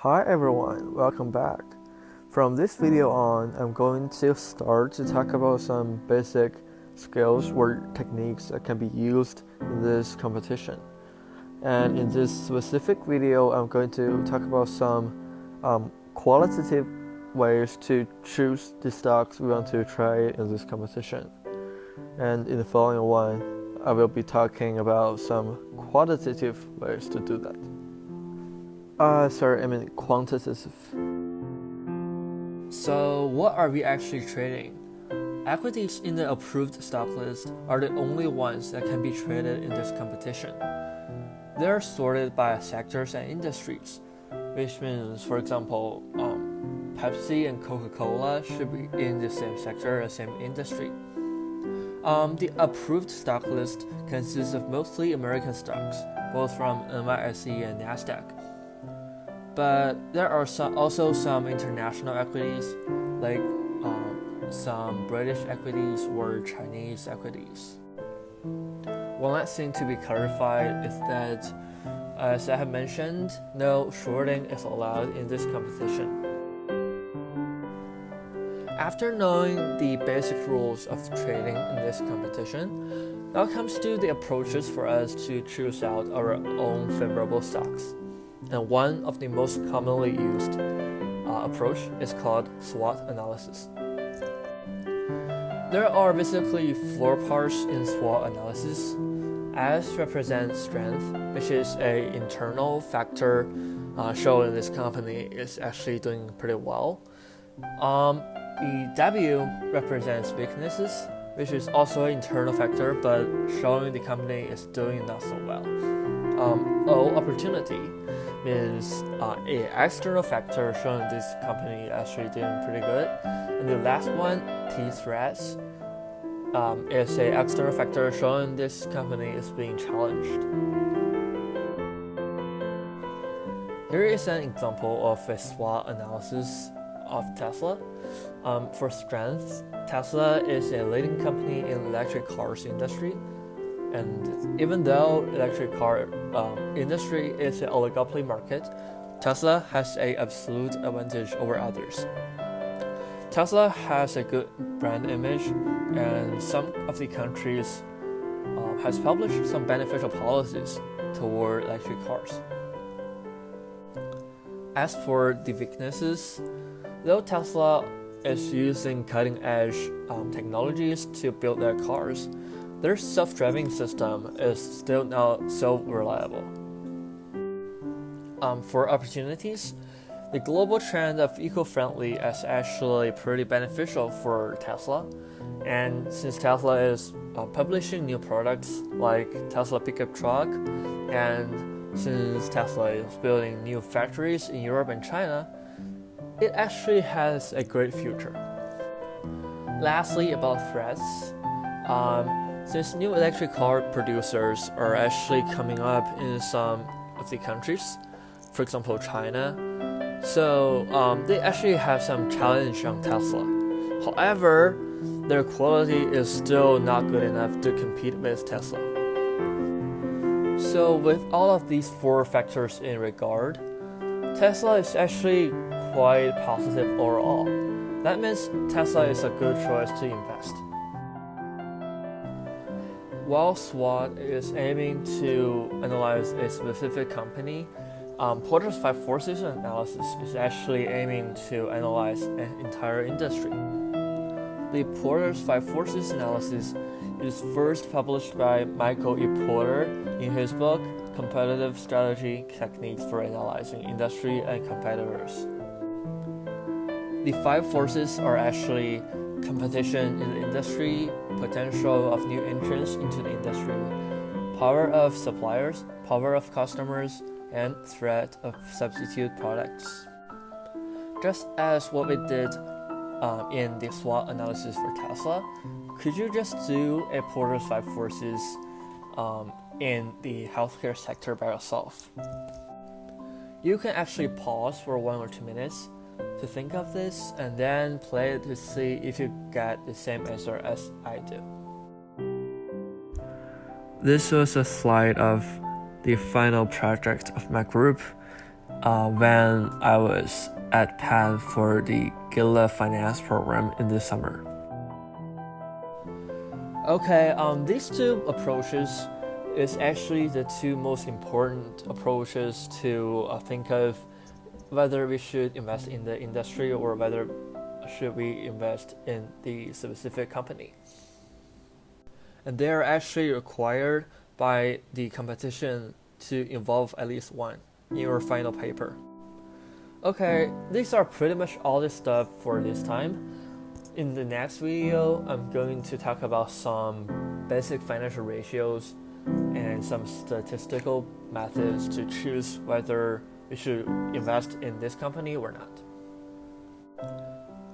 Hi everyone, welcome back. From this video on, I'm going to start to talk about some basic skills or techniques that can be used in this competition. And in this specific video, I'm going to talk about some qualitative ways to choose the stocks we want to trade in this competition. And in the following one, I will be talking about some quantitative ways to do that. Quantitative. So what are we actually trading? Equities in the approved stock list are the only ones that can be traded in this competition. They are sorted by sectors and industries, which means, for example, Pepsi and Coca-Cola should be in the same sector and same industry. The approved stock list consists of mostly American stocks, both from NYSE and NASDAQ. But there are also some international equities, like some British equities or Chinese equities. One last thing to be clarified is that, as I have mentioned, no shorting is allowed in this competition. After knowing the basic rules of trading in this competition, now comes to the approaches for us to choose out our own favorable stocks. And one of the most commonly used approach is called SWOT analysis. There are basically 4 parts in SWOT analysis. S represents strength, which is an internal factor showing this company is actually doing pretty well. The W represents weaknesses, which is also an internal factor, but showing the company is doing not so well. O, opportunity, means an external factor showing this company actually doing pretty good. And the last one, T, threats, is an external factor showing this company is being challenged. Here is an example of a SWOT analysis of Tesla. For strength, Tesla is a leading company in electric cars industry. And even though electric car industry is an oligopoly market, Tesla has an absolute advantage over others. Tesla has a good brand image, and some of the countries has published some beneficial policies toward electric cars. As for the weaknesses, though Tesla is using cutting-edge technologies to build their cars, their self-driving system is still not so reliable. For opportunities, the global trend of eco-friendly is actually pretty beneficial for Tesla. And since Tesla is publishing new products like Tesla pickup truck, and since Tesla is building new factories in Europe and China, it actually has a great future. Lastly, about threats. Since new electric car producers are actually coming up in some of the countries, for example China, so they actually have some challenge on Tesla. However, their quality is still not good enough to compete with Tesla. So with all of these 4 factors in regard, Tesla is actually quite positive overall. That means Tesla is a good choice to invest. While SWOT is aiming to analyze a specific company, Porter's 5 forces analysis is actually aiming to analyze an entire industry. The Porter's 5 forces analysis is first published by Michael E. Porter in his book, Competitive Strategy Techniques for Analyzing Industry and Competitors. The 5 forces are actually competition in the industry, potential of new entrants into the industry, power of suppliers, power of customers, and threat of substitute products. Just as what we did in the SWOT analysis for Tesla, could you just do a Porter's 5 forces in the healthcare sector by yourself? You can actually pause for 1 or 2 minutes to think of this and then play it to see if you get the same answer as I do. This was a slide of the final project of my group. when I was at Penn for the Gila Finance program in the summer. Okay, these two approaches is actually the two most important approaches to think of whether we should invest in the industry or whether should we invest in the specific company. And they are actually required by the competition to involve at least one in your final paper. Okay, these are pretty much all the stuff for this time. In the next video, I'm going to talk about some basic financial ratios and some statistical methods to choose whether we should invest in this company or not.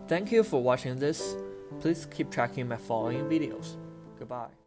Thank you for watching this. Please keep tracking my following videos. Goodbye.